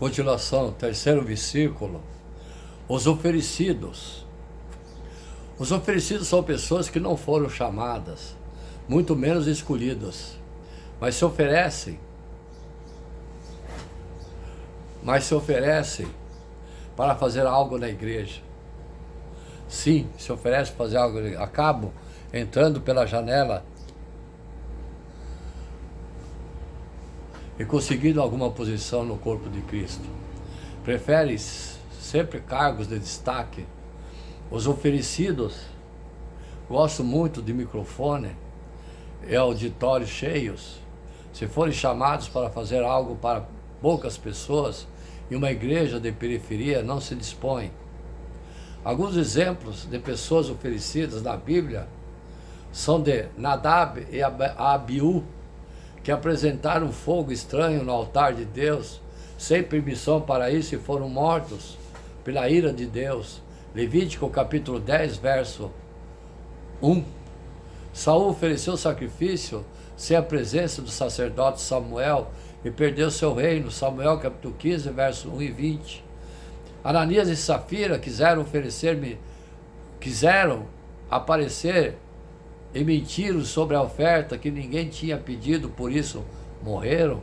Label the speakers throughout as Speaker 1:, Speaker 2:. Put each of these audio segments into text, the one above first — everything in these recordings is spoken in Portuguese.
Speaker 1: Continuação, terceiro versículo. Os oferecidos. Os oferecidos são pessoas que não foram chamadas, muito menos escolhidas, mas se oferecem para fazer algo na igreja. Sim, se oferece para fazer algo, acabam entrando pela janela e conseguindo alguma posição no corpo de Cristo. Prefere sempre cargos de destaque. Os oferecidos, gosto muito de microfone e auditórios cheios. Se forem chamados para fazer algo para poucas pessoas, e uma igreja de periferia não se dispõe. Alguns exemplos de pessoas oferecidas na Bíblia são de Nadab e Abiú, que apresentaram fogo estranho no altar de Deus, sem permissão para isso, e foram mortos pela ira de Deus. Levítico capítulo 10, verso 1. Saul ofereceu sacrifício sem a presença do sacerdote Samuel e perdeu seu reino. Samuel capítulo 15, verso 1 e 20. Ananias e Safira quiseram aparecer e mentiram sobre a oferta que ninguém tinha pedido, por isso morreram.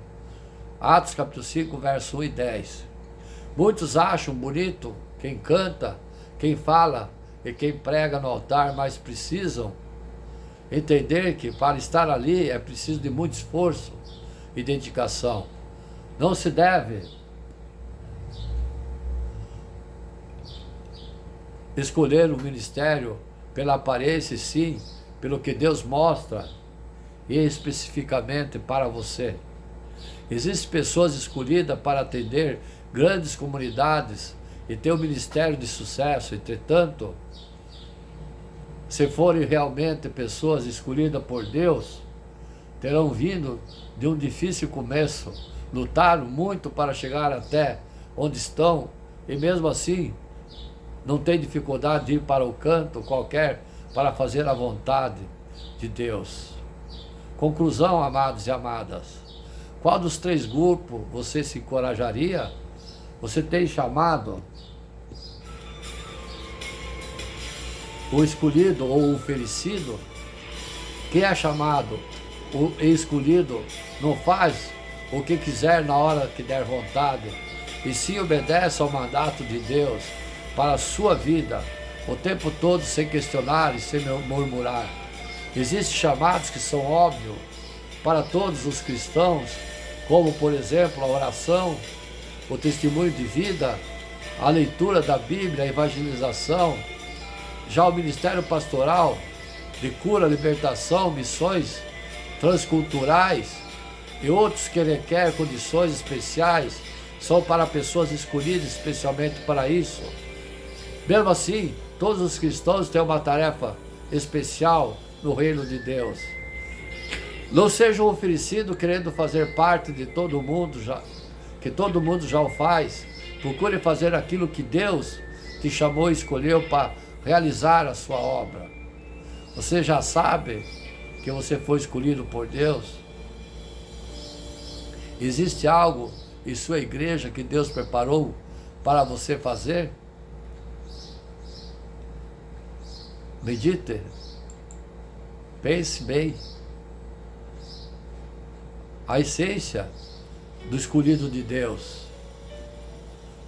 Speaker 1: Atos capítulo 5, verso 1 e 10. Muitos acham bonito quem canta, quem fala e quem prega no altar, mas precisam entender que para estar ali é preciso de muito esforço e dedicação. Não se deve escolher o ministério pela aparência, e sim pelo que Deus mostra e especificamente para você. Existem pessoas escolhidas para atender grandes comunidades e ter um ministério de sucesso. Entretanto, se forem realmente pessoas escolhidas por Deus, terão vindo de um difícil começo, lutaram muito para chegar até onde estão, e mesmo assim não tem dificuldade de ir para o canto qualquer para fazer a vontade de Deus. Conclusão, amados e amadas, qual dos três grupos você se encorajaria? Você tem chamado o escolhido ou o oferecido? Quem é chamado, o escolhido, não faz o que quiser na hora que der vontade, e sim obedece ao mandato de Deus para a sua vida, o tempo todo, sem questionar e sem murmurar. Existem chamados que são óbvios para todos os cristãos, como por exemplo a oração, o testemunho de vida, a leitura da Bíblia, a evangelização. Já o ministério pastoral, de cura, libertação, missões transculturais e outros que requerem condições especiais, são para pessoas escolhidas especialmente para isso. Mesmo assim, todos os cristãos têm uma tarefa especial no reino de Deus. Não seja um oferecido querendo fazer parte de todo mundo, que todo mundo já o faz. Procure fazer aquilo que Deus te chamou e escolheu para realizar a sua obra. Você já sabe que você foi escolhido por Deus? Existe algo em sua igreja que Deus preparou para você fazer? Medite, pense bem. A essência do escolhido de Deus.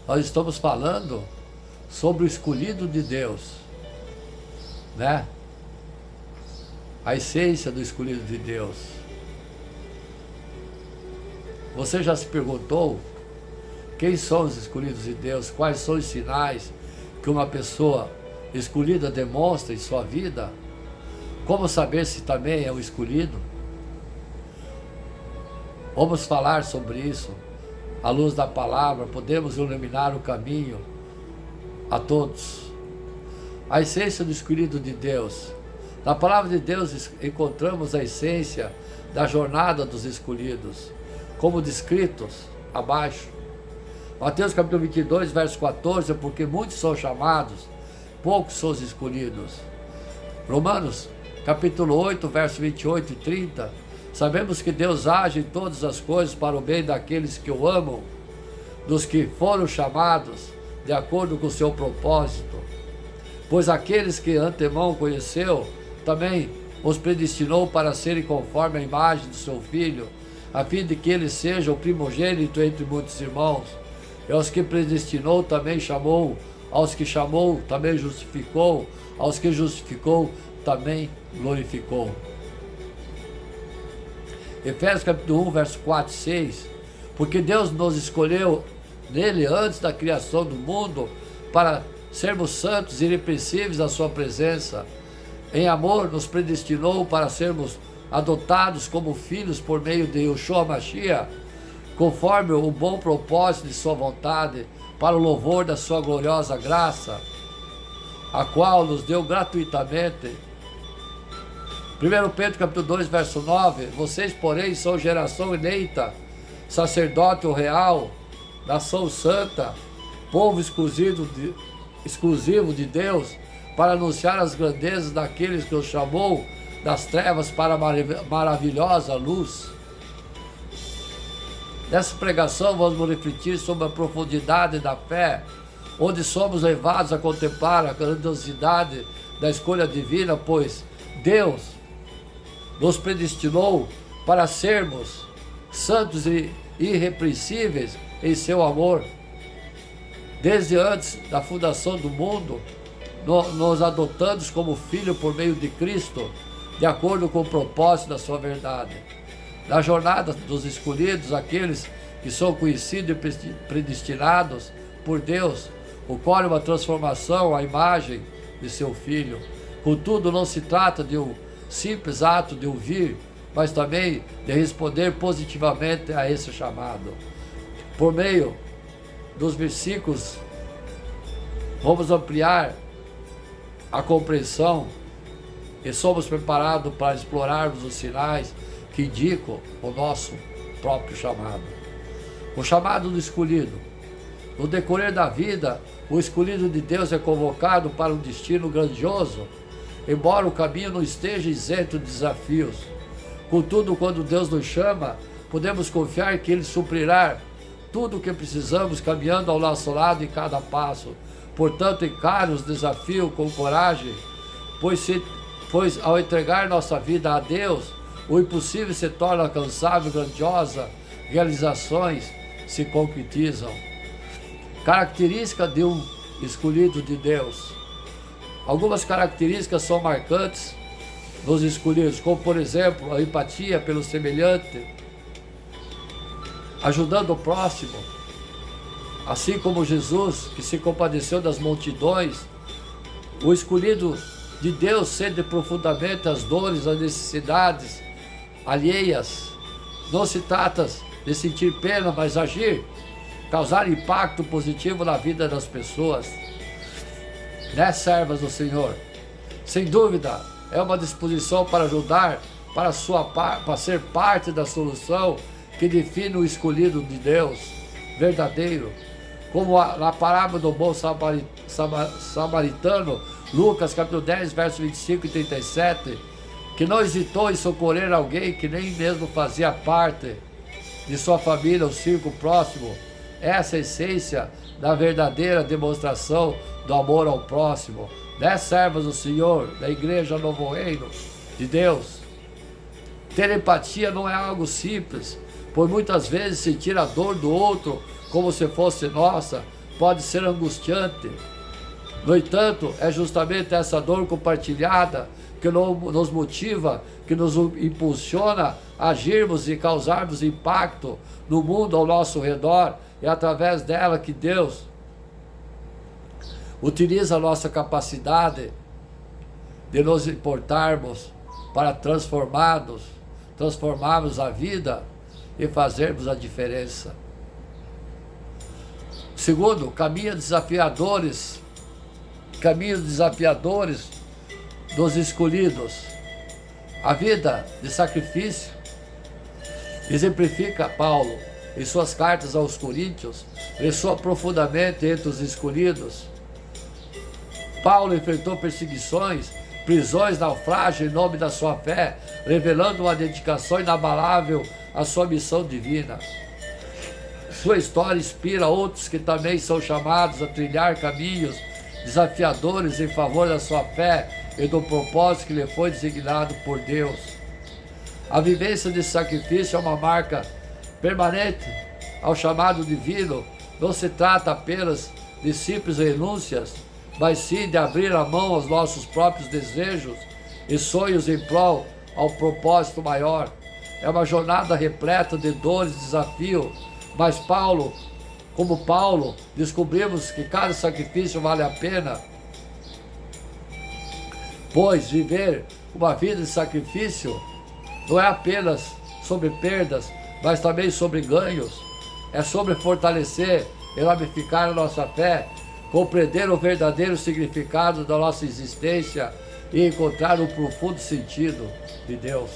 Speaker 1: Nós estamos falando sobre o escolhido de Deus, né? A essência do escolhido de Deus. Você já se perguntou quem são os escolhidos de Deus? Quais são os sinais que uma pessoa escolhida demonstra em sua vida? Como saber se também é o escolhido? Vamos falar sobre isso à luz da palavra. Podemos iluminar o caminho a todos. A essência do escolhido de Deus. Na palavra de Deus encontramos a essência da jornada dos escolhidos, como descritos abaixo. Mateus capítulo 22, verso 14, porque muitos são chamados, poucos são os escolhidos. Romanos capítulo 8, verso 28 e 30, sabemos que Deus age em todas as coisas para o bem daqueles que o amam, dos que foram chamados de acordo com o seu propósito. Pois aqueles que antemão conheceu, também os predestinou para serem conforme a imagem do seu Filho, a fim de que ele seja o primogênito entre muitos irmãos. E aos que predestinou também chamou, aos que chamou também justificou, aos que justificou também glorificou. Efésios capítulo 1, verso 4 e 6. Porque Deus nos escolheu nele antes da criação do mundo para sermos santos e irrepreensíveis à sua presença. Em amor nos predestinou para sermos adotados como filhos por meio de Yeshua Mashiach, conforme o bom propósito de sua vontade, para o louvor da sua gloriosa graça, a qual nos deu gratuitamente. 1 Pedro capítulo 2, verso 9. Vocês, porém, são geração eleita, sacerdócio real, nação santa, povo exclusivo de Deus, para anunciar as grandezas daqueles que os chamou das trevas para a maravilhosa luz. Nessa pregação vamos refletir sobre a profundidade da fé, onde somos levados a contemplar a grandiosidade da escolha divina, pois Deus nos predestinou para sermos santos e irrepreensíveis em seu amor. Desde antes da fundação do mundo, nos adotamos como filho por meio de Cristo, de acordo com o propósito da sua verdade. Na jornada dos escolhidos, aqueles que são conhecidos e predestinados por Deus, ocorre uma transformação à imagem de seu Filho. Contudo, não se trata de um simples ato de ouvir, mas também de responder positivamente a esse chamado. Por meio dos versículos, vamos ampliar a compreensão e somos preparados para explorarmos os sinais que indicam o nosso próprio chamado. O chamado do escolhido. No decorrer da vida, o escolhido de Deus é convocado para um destino grandioso, embora o caminho não esteja isento de desafios. Contudo, quando Deus nos chama, podemos confiar que Ele suprirá tudo o que precisamos, caminhando ao nosso lado em cada passo. Portanto, encare os desafios com coragem, pois ao entregar nossa vida a Deus, o impossível se torna alcançável, grandiosa, realizações se concretizam. Característica de um escolhido de Deus. Algumas características são marcantes nos escolhidos, como por exemplo, a empatia pelo semelhante, ajudando o próximo, assim como Jesus, que se compadeceu das multidões. O escolhido de Deus sente profundamente as dores, as necessidades alheias. Não se trata de sentir pena, mas agir, causar impacto positivo na vida das pessoas, né, servas do Senhor? Sem dúvida, é uma disposição para ajudar, para ser parte da solução que define o escolhido de Deus verdadeiro. Como na parábola do bom samaritano, Lucas capítulo 10, versos 25 e 37, que não hesitou em socorrer alguém que nem mesmo fazia parte de sua família, o círculo próximo. Essa é a essência da verdadeira demonstração do amor ao próximo, né, servos do Senhor, da Igreja Novo Reino de Deus. Ter empatia não é algo simples, pois muitas vezes sentir a dor do outro como se fosse nossa pode ser angustiante. No entanto, é justamente essa dor compartilhada que nos motiva, que nos impulsiona a agirmos e causarmos impacto no mundo ao nosso redor. É através dela que Deus utiliza a nossa capacidade de nos importarmos para transformarmos a vida e fazermos a diferença. Segundo, caminhos desafiadores dos escolhidos. A vida de sacrifício exemplifica Paulo em suas cartas aos Coríntios, ressoa profundamente entre os escolhidos. Paulo enfrentou perseguições, prisões, naufrágio em nome da sua fé, revelando uma dedicação inabalável à sua missão divina. Sua história inspira outros que também são chamados a trilhar caminhos desafiadores em favor da sua fé e do propósito que lhe foi designado por Deus. A vivência de sacrifício é uma marca permanente ao chamado divino. Não se trata apenas de simples renúncias, mas sim de abrir a mão aos nossos próprios desejos e sonhos em prol ao propósito maior. É uma jornada repleta de dores e desafios, mas como Paulo, descobrimos que cada sacrifício vale a pena, pois viver uma vida de sacrifício não é apenas sobre perdas, mas também sobre ganhos. É sobre fortalecer e ramificar a nossa fé, compreender o verdadeiro significado da nossa existência e encontrar o profundo sentido de Deus.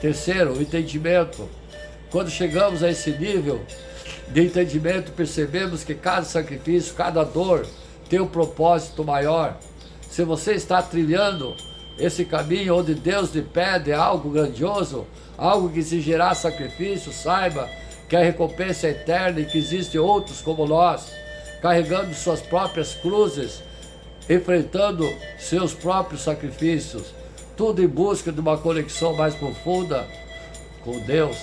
Speaker 1: Terceiro, o entendimento. Quando chegamos a esse nível de entendimento, percebemos que cada sacrifício, cada dor tem um propósito maior. Se você está trilhando esse caminho onde Deus lhe pede algo grandioso, algo que exigirá sacrifício, saiba que a recompensa é eterna e que existem outros como nós, carregando suas próprias cruzes, enfrentando seus próprios sacrifícios, tudo em busca de uma conexão mais profunda com Deus.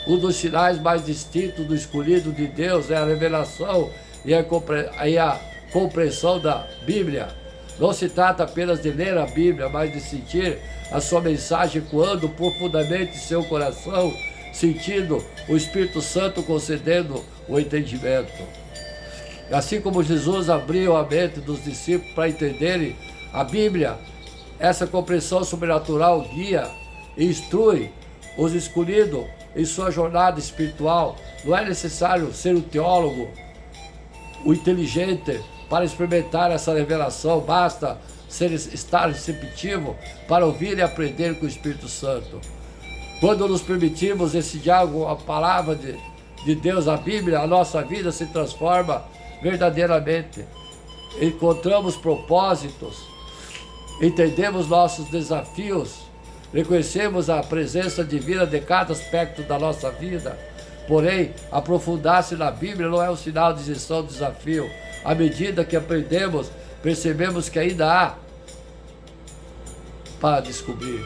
Speaker 1: Um dos sinais mais distintos do escolhido de Deus é a revelação e a compreensão da Bíblia. Não se trata apenas de ler a Bíblia, mas de sentir a sua mensagem ecoando profundamente em seu coração, sentindo o Espírito Santo concedendo o entendimento. Assim como Jesus abriu a mente dos discípulos para entenderem a Bíblia, essa compreensão sobrenatural guia e instrui os escolhidos em sua jornada espiritual. Não é necessário ser um teólogo, um inteligente para experimentar essa revelação, basta estar receptivo para ouvir e aprender com o Espírito Santo. Quando nos permitimos esse diálogo, a palavra de Deus, a Bíblia, a nossa vida se transforma verdadeiramente. Encontramos propósitos, entendemos nossos desafios, reconhecemos a presença divina de cada aspecto da nossa vida. Porém, aprofundar-se na Bíblia não é um sinal de isenção do desafio. À medida que aprendemos, percebemos que ainda há para descobrir.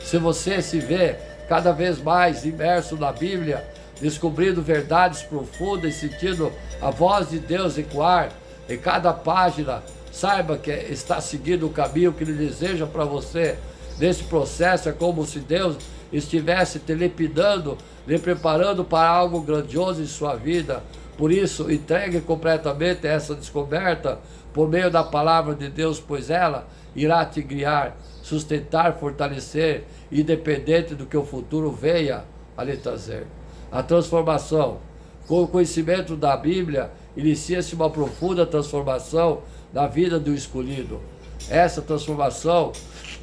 Speaker 1: Se você se vê cada vez mais imerso na Bíblia, descobrindo verdades profundas e sentindo a voz de Deus ecoar em cada página, saiba que está seguindo o caminho que Ele deseja para você. Nesse processo é como se Deus estivesse te lapidando, lhe preparando para algo grandioso em sua vida. Por isso, entregue completamente essa descoberta por meio da palavra de Deus, pois ela irá te guiar, sustentar, fortalecer, independente do que o futuro venha a lhe trazer. A transformação. Com o conhecimento da Bíblia, inicia-se uma profunda transformação na vida do escolhido. Essa transformação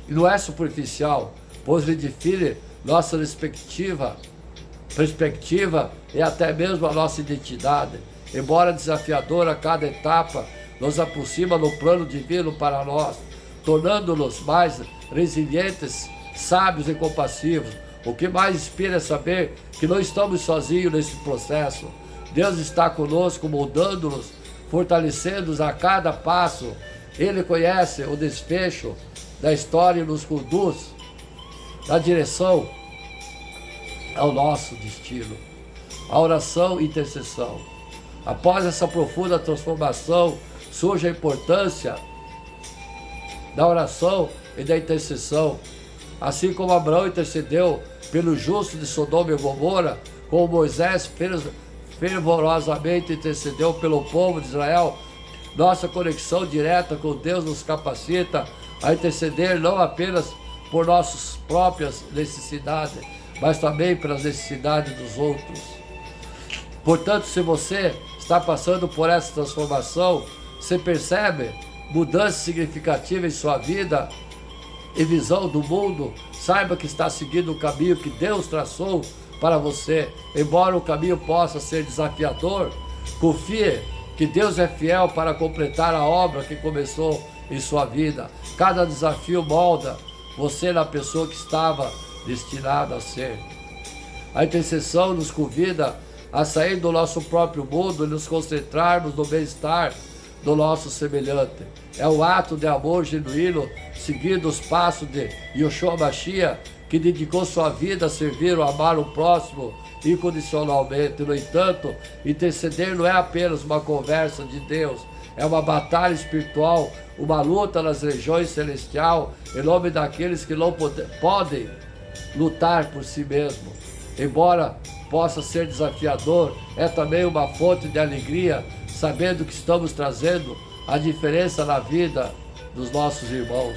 Speaker 1: não é superficial, pois lhe define nossa perspectiva e até mesmo a nossa identidade. Embora desafiadora, cada etapa nos aproxima no plano divino para nós, tornando-nos mais resilientes, sábios e compassivos. O que mais inspira é saber que não estamos sozinhos nesse processo. Deus está conosco, moldando-nos, fortalecendo-nos a cada passo. Ele conhece o desfecho da história e nos conduz na direção ao nosso destino. A oração e intercessão. Após essa profunda transformação, surge a importância da oração e da intercessão. Assim como Abraão intercedeu pelo justo de Sodoma e Gomorra, como Moisés fervorosamente intercedeu pelo povo de Israel, nossa conexão direta com Deus nos capacita a interceder não apenas por nossas próprias necessidades, mas também pelas necessidades dos outros. Portanto, se você está passando por essa transformação, você percebe mudança significativa em sua vida e visão do mundo, saiba que está seguindo o caminho que Deus traçou para você. Embora o caminho possa ser desafiador, confie que Deus é fiel para completar a obra que começou em sua vida. Cada desafio molda você na pessoa que estava destinada a ser. A intercessão nos convida a sair do nosso próprio mundo e nos concentrarmos no bem-estar do nosso semelhante. É o ato de amor genuíno, seguindo os passos de Yeshua Mashiach, que dedicou sua vida a servir ou amar o próximo incondicionalmente. No entanto, interceder não é apenas uma conversa de Deus, é uma batalha espiritual, uma luta nas regiões celestiais, em nome daqueles que não podem lutar por si mesmo. Embora possa ser desafiador, é também uma fonte de alegria, sabendo que estamos trazendo a diferença na vida dos nossos irmãos.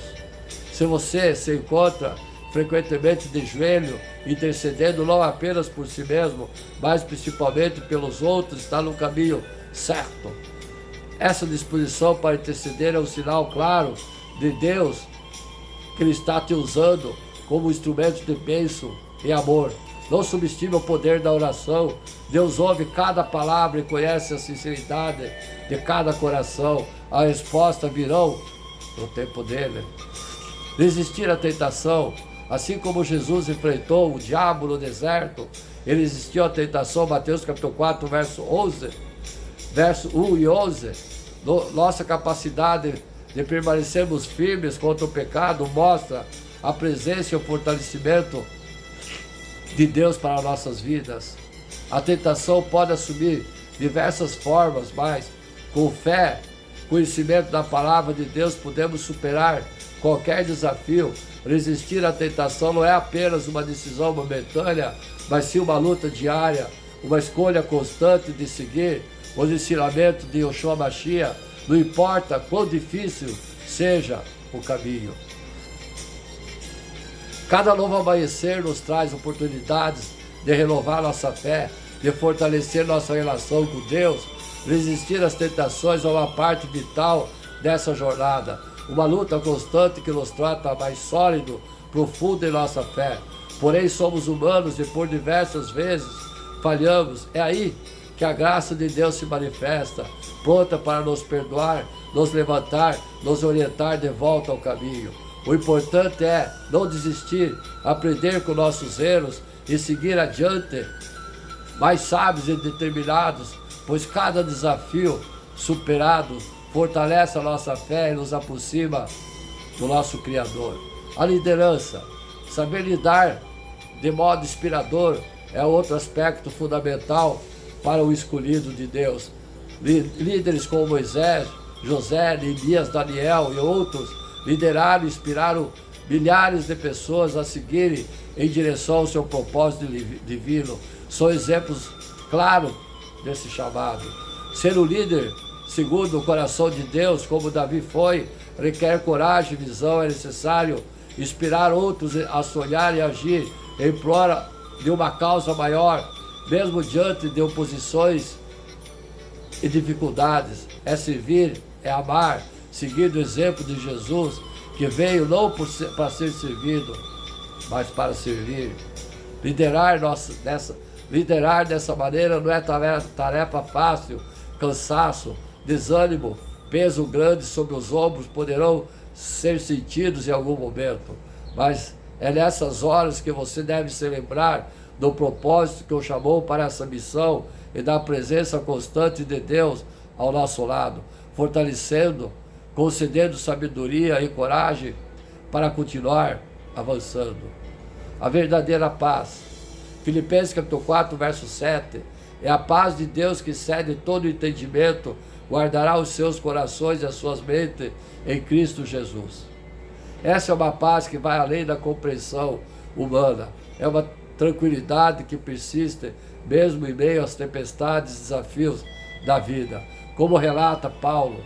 Speaker 1: Se você se encontra frequentemente de joelho, intercedendo não apenas por si mesmo, mas principalmente pelos outros, está no caminho certo. Essa disposição para interceder é um sinal claro de Deus que Ele está te usando como instrumento de bênção e amor. Não subestime o poder da oração. Deus ouve cada palavra e conhece a sinceridade de cada coração. A resposta virão no tempo dele. Resistir à tentação. Assim como Jesus enfrentou o diabo no deserto, ele resistiu à tentação. Mateus capítulo 4, verso 1 e 11. Nossa capacidade de permanecermos firmes contra o pecado mostra a presença e o fortalecimento de Deus para nossas vidas. A tentação pode assumir diversas formas, mas com fé, conhecimento da palavra de Deus, podemos superar qualquer desafio. Resistir à tentação não é apenas uma decisão momentânea, mas sim uma luta diária, uma escolha constante de seguir os ensinamentos de Yeshua Mashiach, não importa quão difícil seja o caminho. Cada novo amanhecer nos traz oportunidades de renovar nossa fé, de fortalecer nossa relação com Deus. Resistir às tentações é uma parte vital dessa jornada, uma luta constante que nos trata mais sólido, profundo em nossa fé. Porém, somos humanos e por diversas vezes falhamos. É aí que a graça de Deus se manifesta, pronta para nos perdoar, nos levantar, nos orientar de volta ao caminho. O importante é não desistir, aprender com nossos erros e seguir adiante, mais sábios e determinados, pois cada desafio superado fortalece a nossa fé e nos aproxima do nosso Criador. A liderança, saber lidar de modo inspirador, é outro aspecto fundamental para o escolhido de Deus. Líderes como Moisés, José, Neemias, Daniel e outros lideraram e inspiraram milhares de pessoas a seguirem em direção ao seu propósito divino. São exemplos claros desse chamado. Ser um líder segundo o coração de Deus, como Davi foi, requer coragem e visão. É necessário inspirar outros a sonhar e agir em prol de uma causa maior, mesmo diante de oposições e dificuldades. É servir, é amar, seguindo o exemplo de Jesus, que veio não para ser servido, mas para servir. Liderar dessa maneira não é tarefa fácil. Cansaço, desânimo, peso grande sobre os ombros poderão ser sentidos em algum momento, mas é nessas horas que você deve se lembrar do propósito que o chamou para essa missão e da presença constante de Deus ao nosso lado, fortalecendo, concedendo sabedoria e coragem para continuar avançando. A verdadeira paz. Filipenses capítulo 4, verso 7. É a paz de Deus que excede todo entendimento, guardará os seus corações e as suas mentes em Cristo Jesus. Essa é uma paz que vai além da compreensão humana. É uma tranquilidade que persiste mesmo em meio às tempestades e desafios da vida. Como relata Paulo,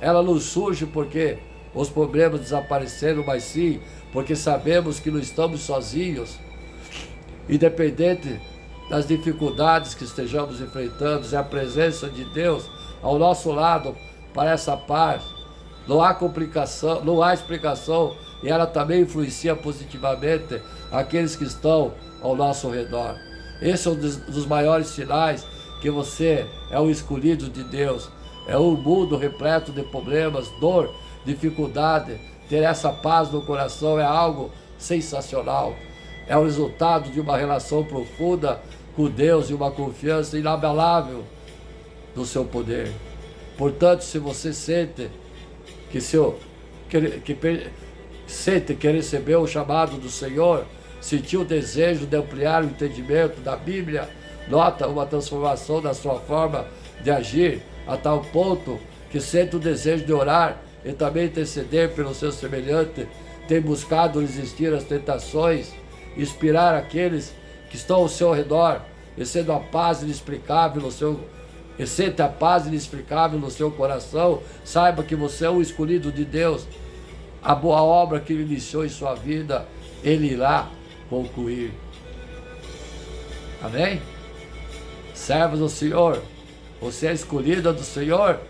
Speaker 1: ela não surge porque os problemas desapareceram, mas sim porque sabemos que não estamos sozinhos. Independente das dificuldades que estejamos enfrentando, é a presença de Deus ao nosso lado para essa paz. Não há complicação, não há explicação, e ela também influencia positivamente aqueles que estão ao nosso redor. Esse é um dos maiores sinais que você é um escolhido de Deus. É um mundo repleto de problemas, dor, dificuldade. Ter essa paz no coração é algo sensacional. É o resultado de uma relação profunda com Deus e uma confiança inabalável no seu poder. Portanto, se você sente que recebeu o chamado do Senhor, sentiu o desejo de ampliar o entendimento da Bíblia, nota uma transformação na sua forma de agir, a tal ponto que sente o desejo de orar e também interceder pelo seu semelhante, tem buscado resistir às tentações, inspirar aqueles que estão ao seu redor, e sente a paz inexplicável no seu coração, saiba que você é um escolhido de Deus. A boa obra que Ele iniciou em sua vida, Ele irá concluir. Amém? Servos do Senhor, você é escolhida do Senhor?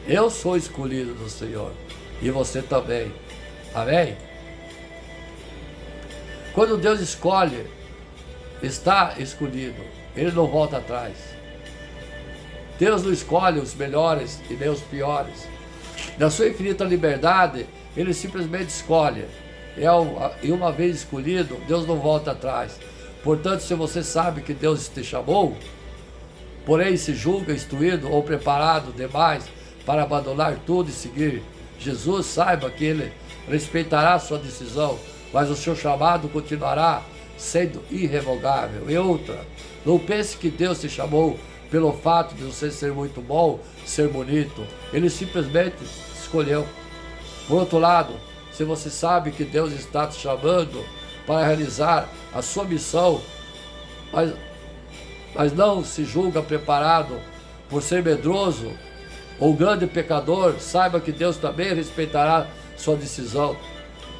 Speaker 1: Eu sou escolhido do Senhor, e você também. Amém? Quando Deus escolhe, está escolhido, Ele não volta atrás. Deus não escolhe os melhores e nem os piores. Na sua infinita liberdade, Ele simplesmente escolhe. E uma vez escolhido, Deus não volta atrás. Portanto, se você sabe que Deus te chamou, porém se julga instruído ou preparado demais para abandonar tudo e seguir Jesus, saiba que Ele respeitará a sua decisão, mas o seu chamado continuará sendo irrevogável. E outra, não pense que Deus te chamou pelo fato de você ser muito bom, ser bonito. Ele simplesmente escolheu. Por outro lado, se você sabe que Deus está te chamando para realizar a sua missão, mas não se julga preparado por ser medroso ou grande pecador, saiba que Deus também respeitará sua decisão,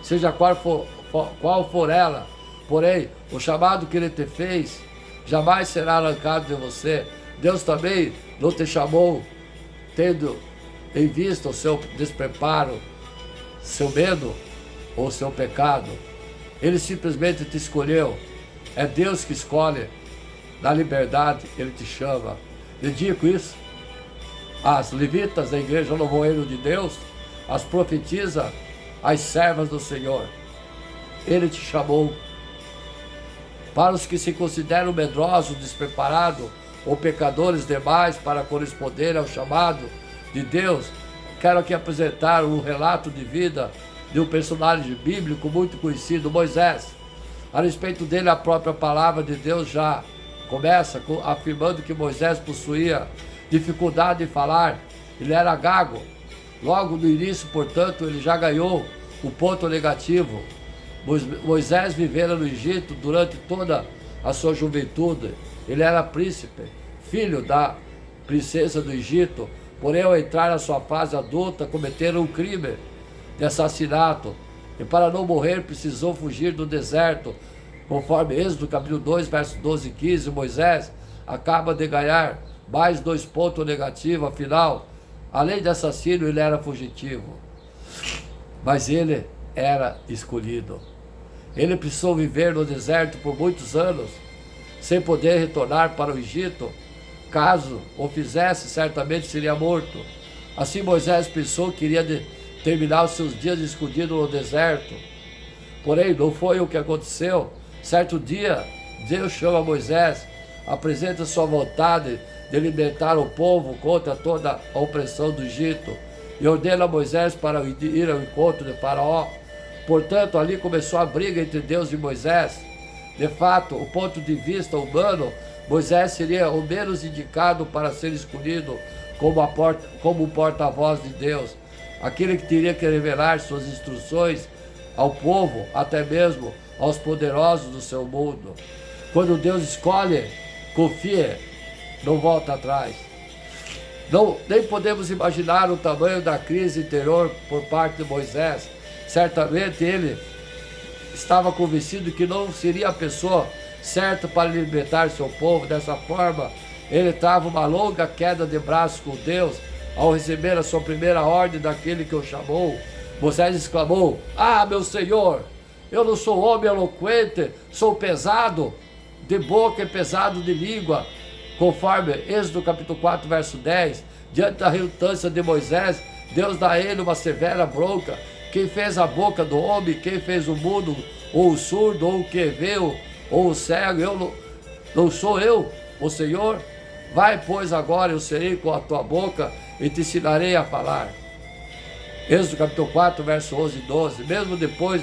Speaker 1: seja qual for ela. Porém, o chamado que Ele te fez jamais será arrancado de você. Deus também não te chamou tendo em vista o seu despreparo, seu medo ou seu pecado. Ele simplesmente te escolheu. É Deus que escolhe. Na liberdade, Ele te chama. Dedico isso. As levitas da igreja Louvoeiro de Deus, as profetisas, as servas do Senhor. Ele te chamou. Para os que se consideram medrosos, despreparados ou pecadores demais para corresponder ao chamado de Deus, quero aqui apresentar um relato de vida de um personagem bíblico muito conhecido, Moisés. A respeito dele, a própria palavra de Deus já começa afirmando que Moisés possuía dificuldade em falar, ele era gago. Logo no início, portanto, ele já ganhou o ponto negativo. Moisés vivera no Egito durante toda a sua juventude. Ele era príncipe, filho da princesa do Egito, porém ao entrar na sua fase adulta, cometeram um crime de assassinato, e para não morrer precisou fugir do deserto. Conforme Êxodo capítulo 2, versos 12 e 15, Moisés acaba de ganhar mais 2 pontos negativos, afinal, além de assassino, ele era fugitivo. Mas ele era escolhido. Ele precisou viver no deserto por muitos anos, sem poder retornar para o Egito. Caso o fizesse, certamente seria morto. Assim Moisés pensou que iria terminar os seus dias escondido no deserto. Porém, não foi o que aconteceu. Certo dia, Deus chama Moisés, apresenta sua vontade de libertar o povo contra toda a opressão do Egito e ordena a Moisés para ir ao encontro de Faraó. Portanto, ali começou a briga entre Deus e Moisés. De fato, o ponto de vista humano, Moisés seria o menos indicado para ser escolhido como porta-voz de Deus, aquele que teria que revelar suas instruções ao povo, até mesmo aos poderosos do seu mundo. Quando Deus escolhe, confia, não volta atrás. Nem podemos imaginar o tamanho da crise interior por parte de Moisés. Certamente ele estava convencido que não seria a pessoa certa para libertar seu povo. Dessa forma, ele trava uma longa queda de braços com Deus ao receber a sua primeira ordem daquele que o chamou. Moisés exclamou: "Ah, meu Senhor, eu não sou homem eloquente, sou pesado de boca e pesado de língua." Conforme Êxodo capítulo 4, verso 10, diante da relutância de Moisés, Deus dá a ele uma severa bronca. Quem fez a boca do homem, quem fez o mudo, ou o surdo, ou o que vê, ou o cego, Não sou eu, o Senhor? Vai, pois, agora eu serei com a tua boca e te ensinarei a falar. Êxodo capítulo 4, verso 11 e 12. Mesmo depois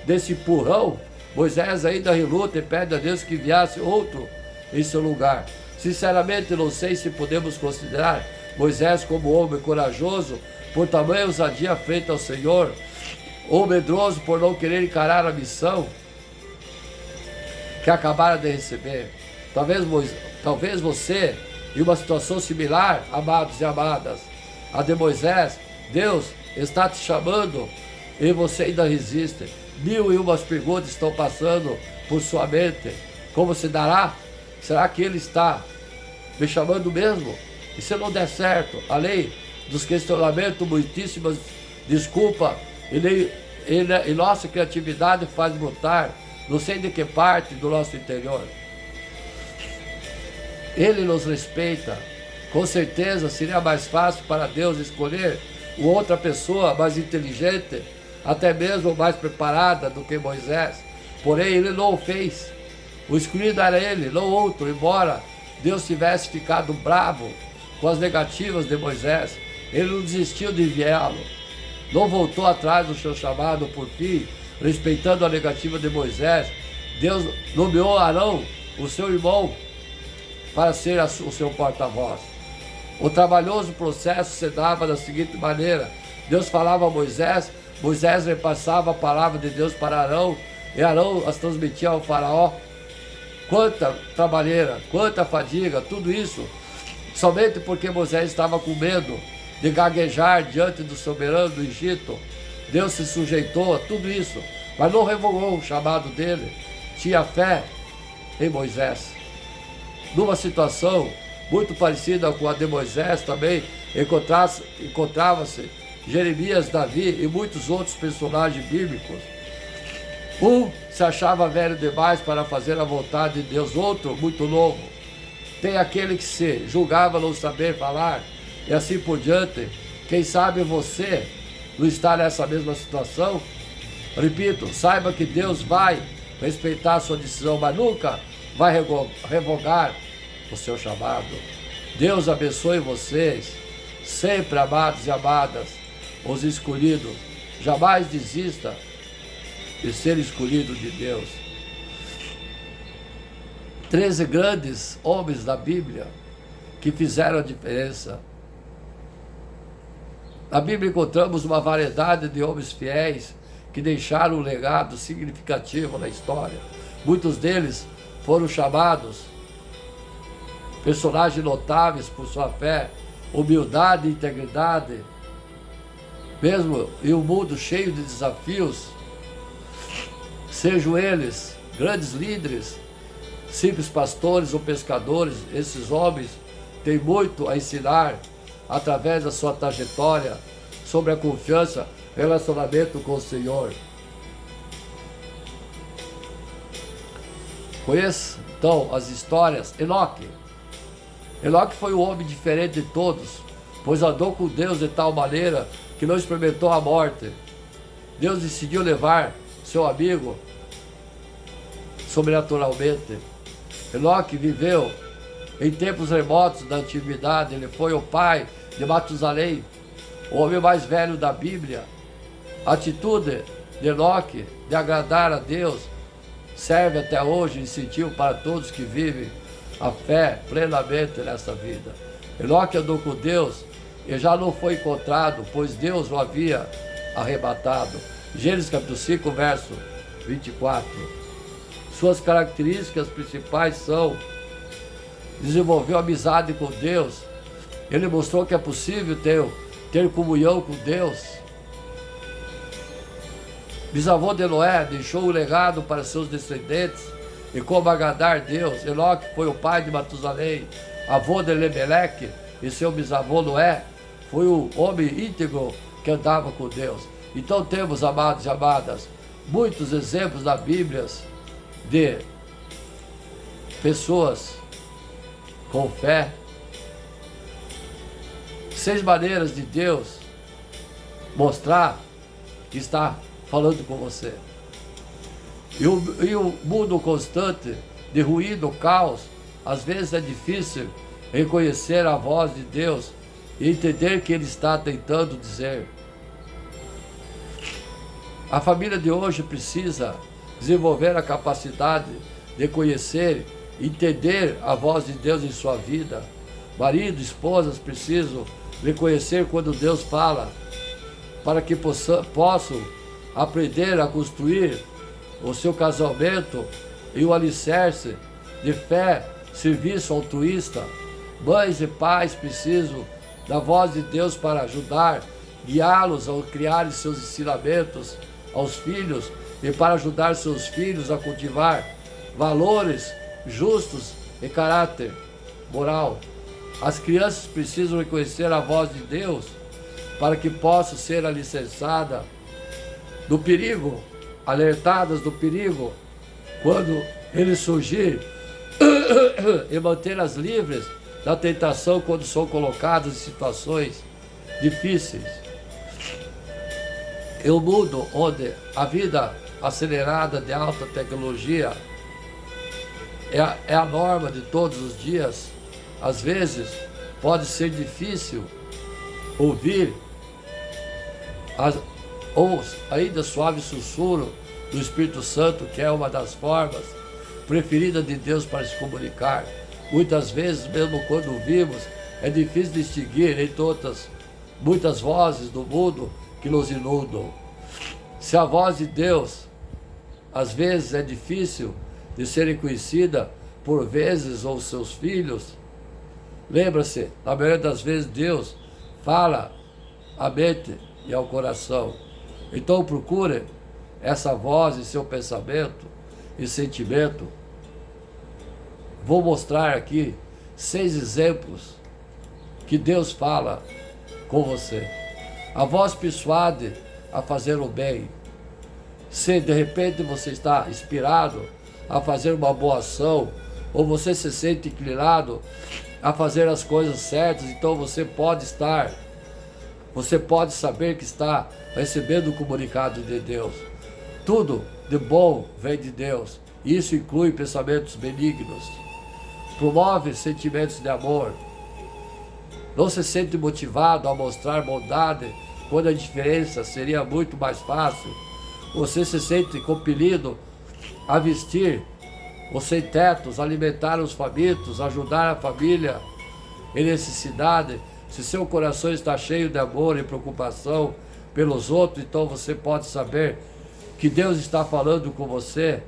Speaker 1: desse empurrão, Moisés ainda reluta e pede a Deus que enviasse outro em seu lugar. Sinceramente, não sei se podemos considerar Moisés como homem corajoso por tamanha ousadia frente ao Senhor, ou medroso por não querer encarar a missão que acabara de receber. Talvez você, em uma situação similar, amados e amadas, a de Moisés, Deus está te chamando e você ainda resiste. 1001 perguntas estão passando por sua mente. Como se dará? Será que Ele está me chamando mesmo? E se não der certo, além dos questionamentos, muitíssimas desculpas, e nossa criatividade faz brotar, não sei de que parte do nosso interior. Ele nos respeita. Com certeza seria mais fácil para Deus escolher outra pessoa mais inteligente, até mesmo mais preparada do que Moisés. Porém, Ele não o fez. O escolhido era ele, não outro, embora Deus tivesse ficado bravo com as negativas de Moisés. Ele não desistiu de enviá-lo. Não voltou atrás do seu chamado por fim, respeitando a negativa de Moisés. Deus nomeou Arão, o seu irmão, para ser o seu porta-voz. O trabalhoso processo se dava da seguinte maneira: Deus falava a Moisés, Moisés repassava a palavra de Deus para Arão, e Arão as transmitia ao faraó. Quanta trabalheira, quanta fadiga, tudo isso somente porque Moisés estava com medo de gaguejar diante do soberano do Egito. Deus se sujeitou a tudo isso, mas não revogou o chamado dele. Tinha fé em Moisés. Numa situação muito parecida com a de Moisés também encontrava-se Jeremias, Davi e muitos outros personagens bíblicos. Um se achava velho demais para fazer a vontade de Deus, outro muito novo. Tem aquele que se julgava não saber falar e assim por diante. Quem sabe você não está nessa mesma situação? Repito, saiba que Deus vai respeitar a sua decisão, mas nunca vai revogar o seu chamado. Deus abençoe vocês, sempre, amados e amadas, os escolhidos. Jamais desista de ser escolhido de Deus. 13 grandes homens da Bíblia que fizeram a diferença. Na Bíblia encontramos uma variedade de homens fiéis que deixaram um legado significativo na história. Muitos deles foram chamados personagens notáveis por sua fé, humildade e integridade. Mesmo em um mundo cheio de desafios, sejam eles grandes líderes, simples pastores ou pescadores, esses homens têm muito a ensinar através da sua trajetória sobre a confiança, relacionamento com o Senhor. Conheça então as histórias. Enoque foi um homem diferente de todos, pois andou com Deus de tal maneira que não experimentou a morte. Deus decidiu levar seu amigo sobrenaturalmente. Enoque viveu em tempos remotos da antiguidade. Ele foi o pai de Matusalém, o homem mais velho da Bíblia. A atitude de Enoque de agradar a Deus serve até hoje incentivo para todos que vivem a fé plenamente nessa vida. Enoque andou com Deus e já não foi encontrado, pois Deus o havia arrebatado. Gênesis capítulo 5, verso 24. Suas características principais são: desenvolveu amizade com Deus. Ele mostrou que é possível ter comunhão com Deus. Bisavô de Noé deixou um legado para seus descendentes e como agradar Deus. Enoque foi o pai de Matusalém, avô de Lemeleque, e seu bisavô Noé foi o homem íntegro que andava com Deus. Então temos, amados e amadas, muitos exemplos na Bíblia de pessoas com fé. 6 maneiras de Deus mostrar que está falando com você. E o mundo constante de ruído, caos, às vezes é difícil reconhecer a voz de Deus e entender o que Ele está tentando dizer. A família de hoje precisa desenvolver a capacidade de conhecer e entender a voz de Deus em sua vida. Marido, esposas precisam reconhecer quando Deus fala, para que possam aprender a construir o seu casamento e o alicerce de fé, serviço altruísta. Mães e pais precisam da voz de Deus para ajudar, guiá-los a criar seus ensinamentos aos filhos e para ajudar seus filhos a cultivar valores justos e caráter moral. As crianças precisam reconhecer a voz de Deus para que possam ser alicerçadas do perigo, alertadas do perigo quando ele surgir e mantê-las livres da tentação quando são colocadas em situações difíceis. Em um mundo onde a vida acelerada de alta tecnologia é a norma de todos os dias, às vezes pode ser difícil ouvir ou ainda suave sussurro do Espírito Santo, que é uma das formas preferidas de Deus para se comunicar. Muitas vezes, mesmo quando ouvimos, é difícil distinguir entre outras muitas vozes do mundo que nos inundam. Se a voz de Deus, às vezes, é difícil de ser reconhecida por vezes ou seus filhos, lembra-se, na maioria das vezes Deus fala à mente e ao coração. Então procure essa voz em seu pensamento e sentimento. Vou mostrar aqui 6 exemplos que Deus fala com você. A voz persuade a fazer o bem. Se de repente você está inspirado a fazer uma boa ação, ou você se sente inclinado a fazer as coisas certas, então você pode saber que está recebendo o comunicado de Deus. Tudo de bom vem de Deus. Isso inclui pensamentos benignos. Promove sentimentos de amor. Não se sente motivado a mostrar bondade quando a diferença seria muito mais fácil. Você se sente compelido a vestir os sem-tetos, alimentar os famintos, ajudar a família em necessidade. Se seu coração está cheio de amor e preocupação pelos outros, então você pode saber que Deus está falando com você.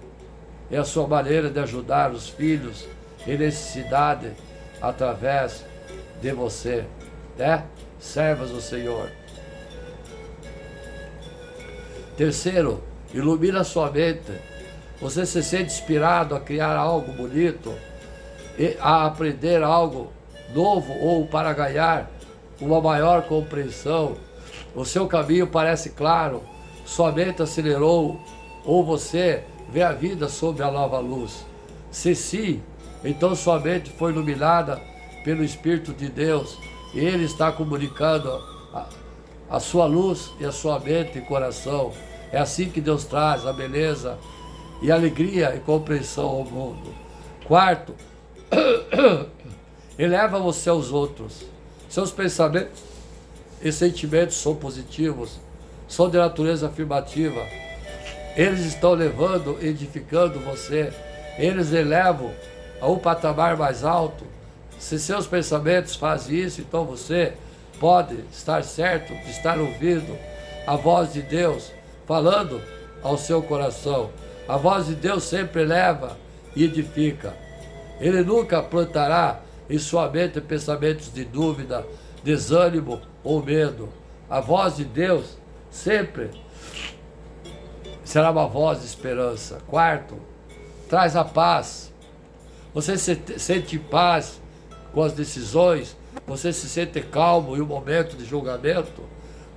Speaker 1: É a sua maneira de ajudar os filhos em necessidade através de você, né? Servas do Senhor. Terceiro, ilumina sua mente. Você se sente inspirado a criar algo bonito, e a aprender algo novo ou para ganhar uma maior compreensão. O seu caminho parece claro, sua mente acelerou, ou você vê a vida sob a nova luz. Se sim, então sua mente foi iluminada pelo Espírito de Deus e Ele está comunicando a sua luz e a sua mente e coração. É assim que Deus traz a beleza e alegria e compreensão ao mundo. Quarto, eleva você aos outros. Seus pensamentos e sentimentos são positivos, são de natureza afirmativa. Eles estão levando, edificando você. Eles elevam a um patamar mais alto. Se seus pensamentos fazem isso, então você pode estar certo de estar ouvindo a voz de Deus falando ao seu coração. A voz de Deus sempre eleva e edifica. Ele nunca plantará em sua mente pensamentos de dúvida, desânimo ou medo. A voz de Deus sempre será uma voz de esperança. Quarto, traz a paz. Você se sente paz com as decisões, você se sente calmo em um momento de julgamento,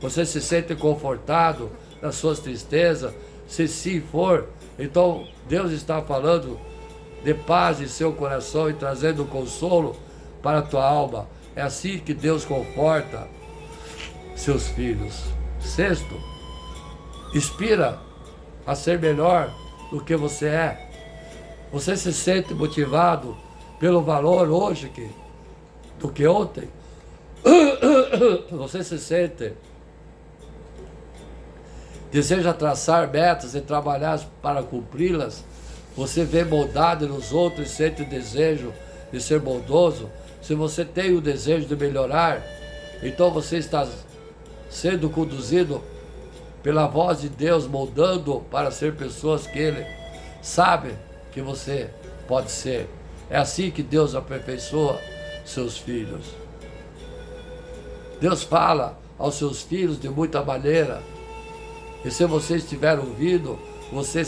Speaker 1: você se sente confortado nas suas tristezas. Se sim for, então Deus está falando de paz em seu coração e trazendo consolo para a tua alma. É assim que Deus conforta seus filhos. Sexto, inspira a ser melhor do que você é. Você se sente motivado pelo valor hoje do que ontem? Você se sente, deseja traçar metas e trabalhar para cumpri-las? Você vê bondade nos outros e sente desejo de ser bondoso? Se você tem o desejo de melhorar, então você está sendo conduzido pela voz de Deus, moldando para ser pessoas que Ele sabe que você pode ser. É assim que Deus aperfeiçoa seus filhos. Deus fala aos seus filhos de muita maneira. E se você estiver ouvindo, você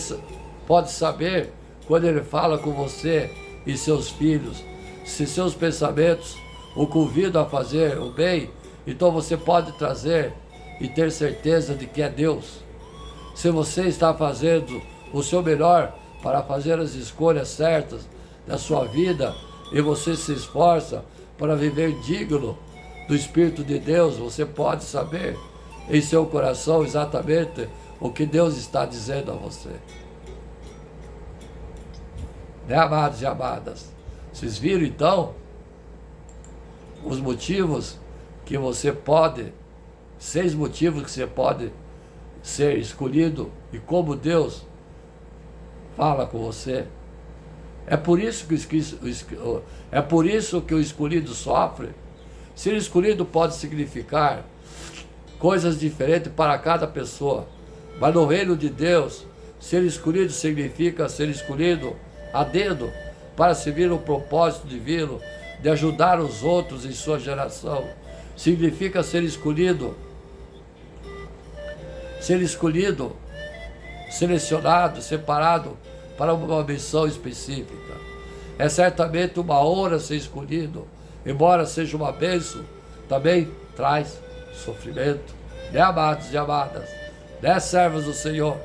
Speaker 1: pode saber quando Ele fala com você e seus filhos. Se seus pensamentos o convidam a fazer o bem, então você pode trazer e ter certeza de que é Deus. Se você está fazendo o seu melhor para fazer as escolhas certas da sua vida e você se esforça para viver digno do Espírito de Deus, você pode saber em seu coração exatamente o que Deus está dizendo a você. Né, amados e amadas? Vocês viram então os motivos que você pode, 6 motivos que você pode ser escolhido e como Deus fala com você. É por isso que o escolhido sofre. Ser escolhido pode significar coisas diferentes para cada pessoa, mas no reino de Deus, ser escolhido significa ser escolhido a dedo para servir o propósito divino de ajudar os outros em sua geração. Significa ser escolhido, selecionado, separado para uma missão específica. É certamente uma honra ser escolhido, embora seja uma bênção, também traz sofrimento. Né, amados e amadas? Né, servos do Senhor?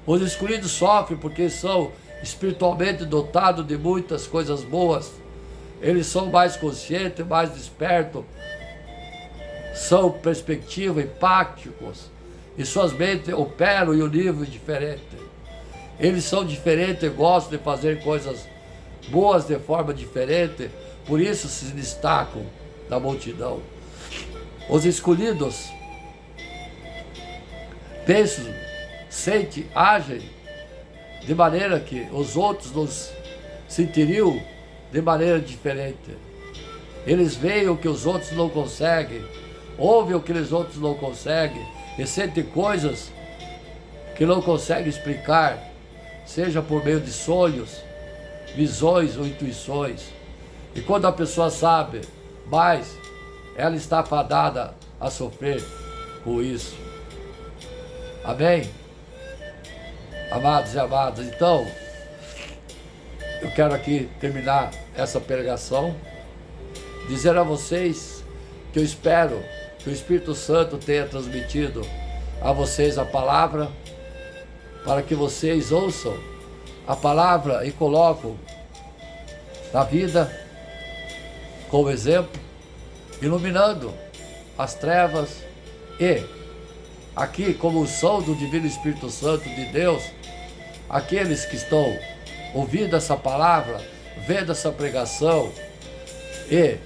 Speaker 1: Os escolhidos sofrem porque são espiritualmente dotados de muitas coisas boas. Eles são mais conscientes, mais despertos, são perspectiva, empáticos, e suas mentes operam em um nível diferente. Eles são diferentes e gostam de fazer coisas boas de forma diferente, por isso se destacam da multidão. Os escolhidos pensam, sentem, agem de maneira que os outros nos sentiriam de maneira diferente. Eles veem o que os outros não conseguem, ouvem o que os outros não conseguem e sentem coisas que não conseguem explicar, seja por meio de sonhos, visões ou intuições. E quando a pessoa sabe mais, ela está fadada a sofrer com isso. Amém? Amados e amadas, então, eu quero aqui terminar essa pregação, dizer a vocês que eu espero que o Espírito Santo tenha transmitido a vocês a palavra, para que vocês ouçam a palavra e colocam na vida como exemplo, iluminando as trevas e aqui como unção do Divino Espírito Santo de Deus, aqueles que estão ouvindo essa palavra, vendo essa pregação e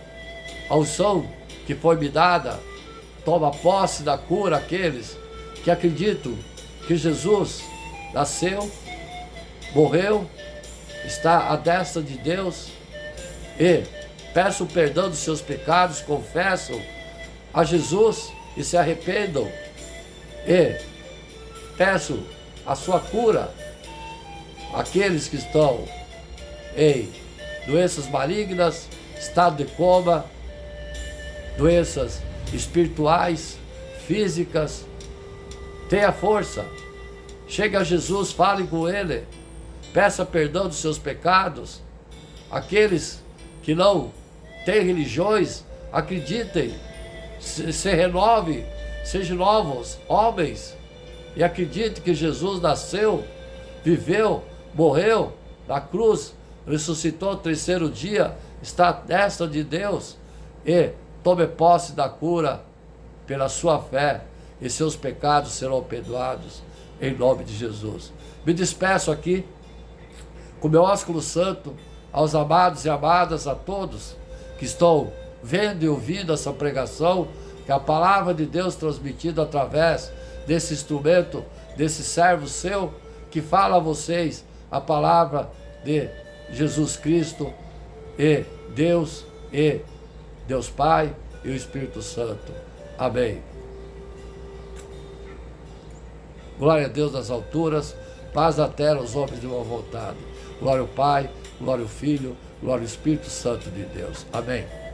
Speaker 1: a unção que foi me dada, toma posse da cura aqueles que acreditam que Jesus nasceu, morreu, está à destra de Deus e peçam perdão dos seus pecados, confessam a Jesus e se arrependam e peçam a sua cura àqueles que estão em doenças malignas, estado de coma, doenças espirituais, físicas. Tenha força, chegue a Jesus, fale com Ele, peça perdão dos seus pecados. Aqueles que não têm religiões, acreditem, se renove, sejam novos homens e acredite que Jesus nasceu, viveu, morreu na cruz, ressuscitou no 3º dia, está à destra de Deus e tome posse da cura pela sua fé e seus pecados serão perdoados em nome de Jesus. Me despeço aqui com meu ósculo santo, aos amados e amadas, a todos que estão vendo e ouvindo essa pregação, que a palavra de Deus transmitida através desse instrumento, desse servo seu, que fala a vocês a palavra de Jesus Cristo e Deus Pai e o Espírito Santo. Amém. Glória a Deus nas alturas, paz na terra aos homens de boa vontade. Glória ao Pai, glória ao Filho, glória ao Espírito Santo de Deus. Amém.